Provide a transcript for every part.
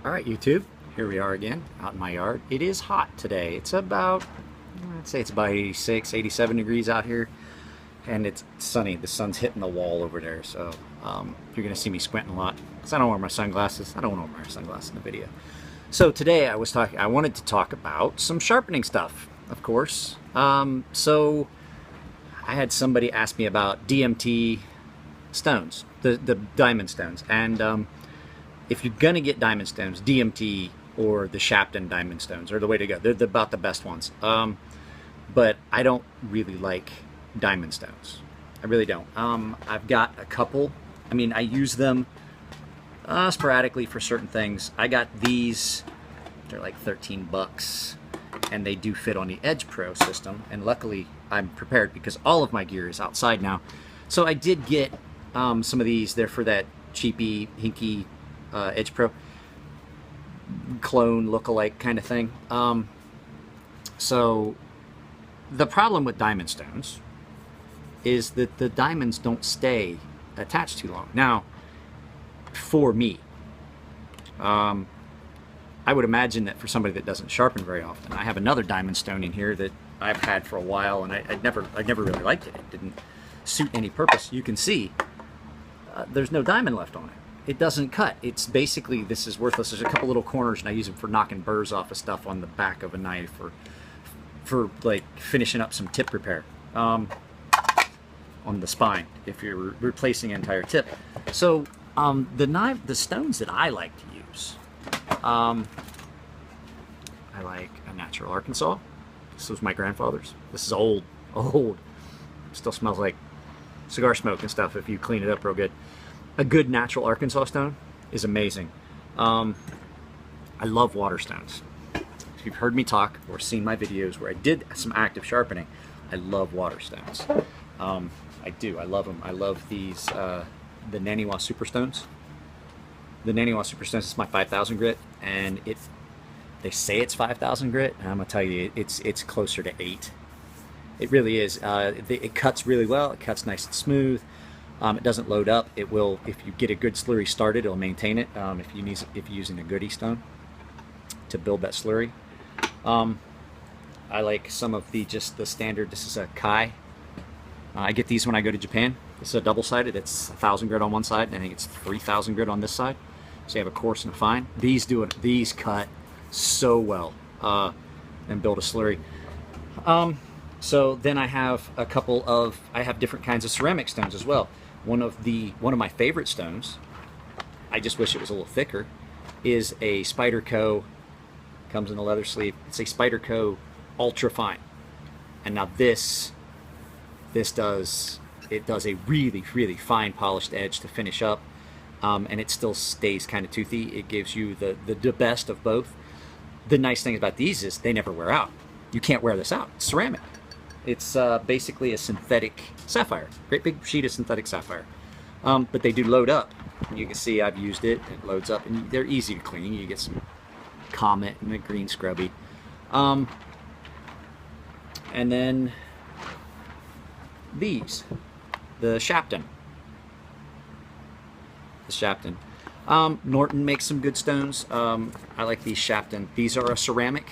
Alright YouTube, here we are again out in my yard. It is hot today. It's about, I'd say it's about 86, 87 degrees out here. And it's sunny. The sun's hitting the wall over there. So you're going to see me squinting a lot because I don't wear my sunglasses. I don't want to wear my sunglasses in the video. So today I wanted to talk about some sharpening stuff, of course. So I had somebody ask me about DMT stones, the diamond stones. And if you're gonna get diamond stones, DMT or the Shapton diamond stones are the way to go. They're about the best ones. But I don't really like diamond stones. I really don't. I've got a couple. I mean, I use them sporadically for certain things. I got these. They're like 13 bucks, and they do fit on the Edge Pro system. And luckily, I'm prepared because all of my gear is outside now. So I did get some of these. They're for that cheapy, hinky Edge Pro clone look-alike kind of thing. So the problem with diamond stones is that the diamonds don't stay attached too long. Now, for me, I would imagine that for somebody that doesn't sharpen very often, I have another diamond stone in here that I've had for a while, and I never really liked it. It didn't suit any purpose. You can see there's no diamond left on it. It doesn't cut. It's basically, this is worthless. There's a couple little corners, and I use them for knocking burrs off of stuff on the back of a knife, or for like finishing up some tip repair on the spine if you're replacing an entire tip. So the stones that I like to use, I like a natural Arkansas. This was my grandfather's. This is old. Still smells like cigar smoke and stuff if you clean it up real good. A good natural Arkansas stone is amazing. I love water stones. If you've heard me talk or seen my videos where I did some active sharpening, I love water stones. I do. I love them. I love these, the Naniwa Superstones. The Naniwa Superstones is my 5,000 grit, and they say it's 5,000 grit, and I'm gonna tell you, it's closer to 8. It really is. It cuts really well. It cuts nice and smooth. It doesn't load up. It will, if you get a good slurry started, it'll maintain it. If you're using a goodie stone to build that slurry. I like some of just the standard. This is a Kai. I get these when I go to Japan. This is a double-sided. It's 1,000 grit on one side, and I think it's 3,000 grit on this side. So you have a coarse and a fine. These cut so well and build a slurry. So then I have I have different kinds of ceramic stones as well. One of my favorite stones, I just wish it was a little thicker, is a Spyderco. Comes in a leather sleeve. It's a Spyderco Ultra Fine. And now this does a really, really fine polished edge to finish up, and it still stays kind of toothy. It gives you the best of both. The nice thing about these is they never wear out. You can't wear this out. It's ceramic. It's basically a synthetic sapphire. Great big sheet of synthetic sapphire. But they do load up. You can see I've used it. It loads up, and they're easy to clean. You get some Comet and a green scrubby. And then these, the Shapton. Norton makes some good stones. I like these Shapton. These are a ceramic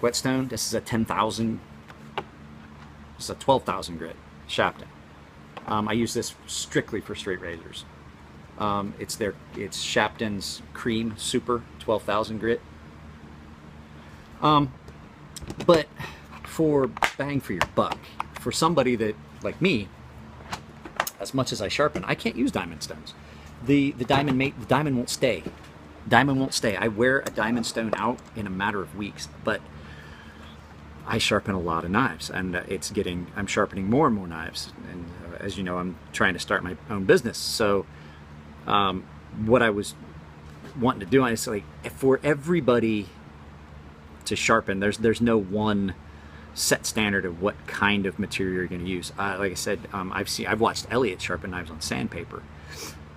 whetstone. This is a 10,000. This is a 12,000 grit Shapton. I use this strictly for straight razors. It's Shapton's Cream Super 12,000 grit. But for bang for your buck, for somebody that like me, as much as I sharpen, I can't use diamond stones. The diamond won't stay. Diamond won't stay. I wear a diamond stone out in a matter of weeks, but I sharpen a lot of knives, and I'm sharpening more and more knives. And as you know, I'm trying to start my own business. So what I was wanting to do is, like, for everybody to sharpen, there's no one set standard of what kind of material you're going to use. Like I said, I've watched Elliot sharpen knives on sandpaper.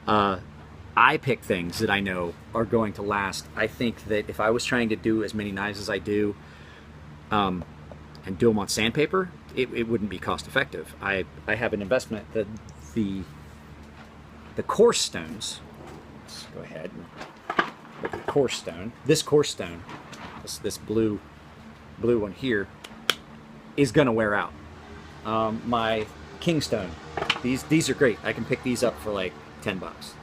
I pick things that I know are going to last. I think that if I was trying to do as many knives as I do, and do them on sandpaper, it wouldn't be cost effective. I have an investment that the Coarse Stones, let's go ahead and look Coarse Stone. This Coarse Stone, this blue one here, is gonna wear out. My King Stone, these are great. I can pick these up for like 10 bucks.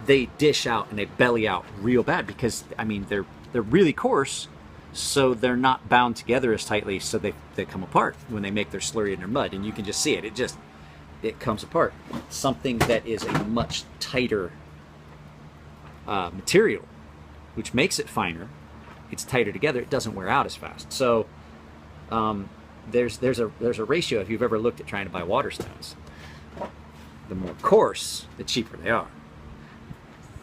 They dish out and they belly out real bad because, I mean, they're really coarse, so they're not bound together as tightly, so they come apart when they make their slurry in their mud, and you can just see it. It comes apart. Something that is a much tighter material, which makes it finer, it's tighter together, it doesn't wear out as fast. So there's a ratio if you've ever looked at trying to buy water stones. The more coarse, the cheaper they are.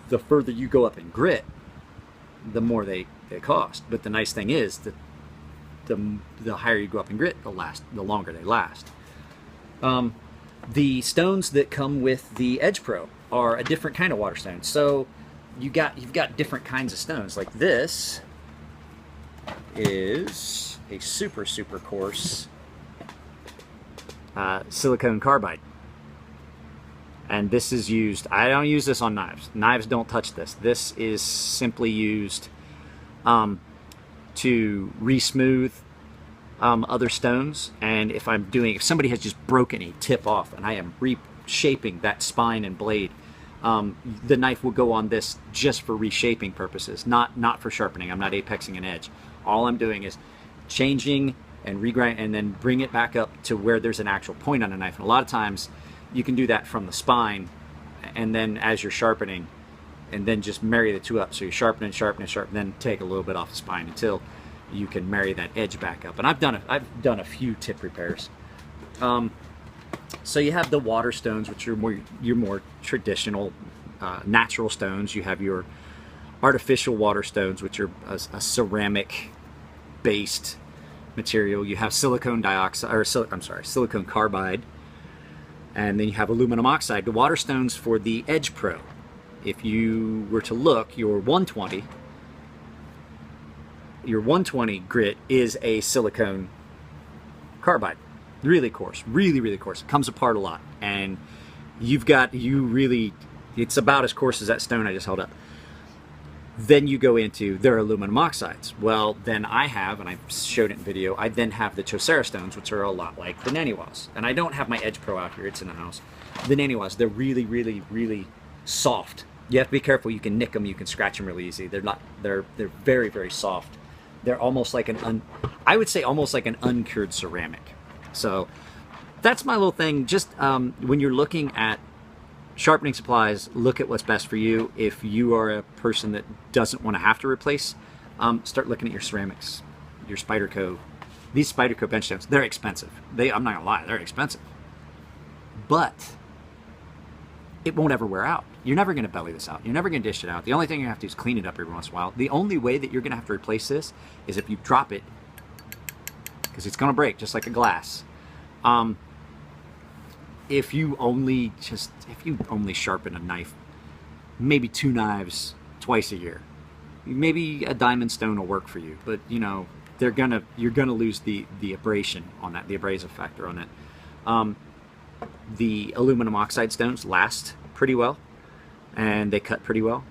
The further you go up in grit, the more they cost. But the nice thing is that the higher you go up in grit, the longer they last. The stones that come with the Edge Pro are a different kind of water stone. So you've got different kinds of stones. Like this is a super coarse silicone carbide. And this is used, I don't use this on knives. Knives don't touch this. This is simply used to re-smooth other stones. And if somebody has just broken a tip off and I am reshaping that spine and blade, the knife will go on this just for reshaping purposes, not for sharpening. I'm not apexing an edge. All I'm doing is changing and regrind and then bring it back up to where there's an actual point on a knife. And a lot of times you can do that from the spine, and then as you're sharpening, and then just marry the two up. So you're sharpening, then take a little bit off the spine until you can marry that edge back up. And I've done a few tip repairs. So you have the water stones, which are your more traditional natural stones. You have your artificial water stones, which are a ceramic based material. You have silicone dioxide, or silicone carbide. And then you have aluminum oxide. The water stones for the Edge Pro, if you were to look, your 120 grit is a silicone carbide. Really coarse, really coarse. It comes apart a lot. And it's about as coarse as that stone I just held up. Then you go into their aluminum oxides. Well, then I have, and I showed it in video, I then have the Chaucer Stones, which are a lot like the Naniwas. And I don't have my Edge Pro out here, it's in the house. The Naniwas, they're really soft. You have to be careful, you can nick them, you can scratch them really easy. They're very soft. They're almost like I would say almost like an uncured ceramic. So that's my little thing. Just when you're looking at sharpening supplies, look at what's best for you. If you are a person that doesn't want to have to replace, start looking at your ceramics, your Spyderco. These Spyderco bench stones, they're expensive. I'm not gonna lie, they're expensive. But it won't ever wear out. You're never gonna belly this out. You're never gonna dish it out. The only thing you have to do is clean it up every once in a while. The only way that you're gonna have to replace this is if you drop it, because it's gonna break just like a glass. If you only sharpen a knife, maybe 2 knives twice a year, maybe a diamond stone will work for you. But you know, you're gonna lose the abrasion on that, the abrasive factor on that. The aluminum oxide stones last pretty well, and they cut pretty well.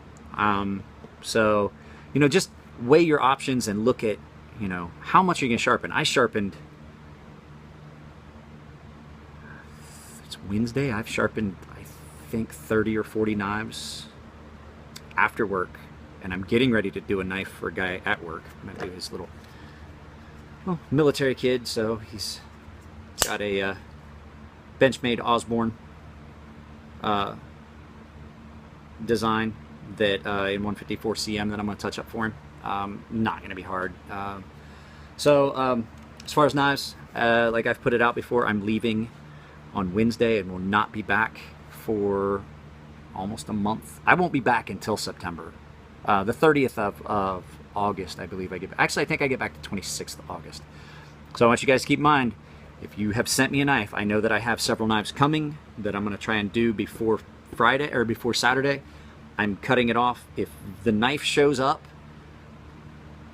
So you know, just weigh your options and look at, you know, how much you're gonna sharpen. I sharpened. Wednesday, I've sharpened, I think, 30 or 40 knives after work, and I'm getting ready to do a knife for a guy at work. I'm gonna do his little military kid, so he's got a Benchmade Osborne design that in 154 cm that I'm gonna touch up for him. Not gonna be hard. So as far as knives, like I've put it out before, I'm leaving on Wednesday and will not be back for almost a month. I won't be back until September. The 30th of August, I believe I get back. Actually, I think I get back the 26th of August. So I want you guys to keep in mind, if you have sent me a knife, I know that I have several knives coming that I'm going to try and do before Friday or before Saturday. I'm cutting it off. If the knife shows up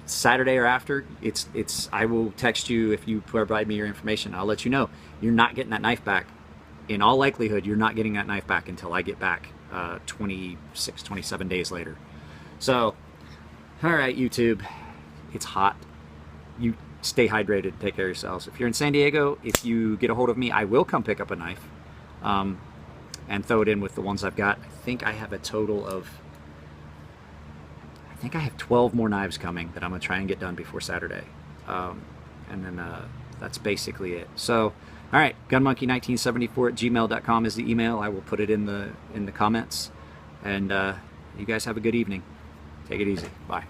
Saturday or after, I will text you if you provide me your information. I'll let you know. You're not getting that knife back. In all likelihood, you're not getting that knife back until I get back 26, 27 days later. So All right, YouTube, it's hot. You stay hydrated, take care of yourselves. If you're in San Diego, if you get a hold of me, I will come pick up a knife and throw it in with the ones I've got. I think I have a total of, I think I have 12 more knives coming that I'm gonna try and get done before Saturday. And then that's basically it. So, all right, gunmonkey1974@gmail.com is the email. I will put it in the comments. And you guys have a good evening. Take it easy. Bye.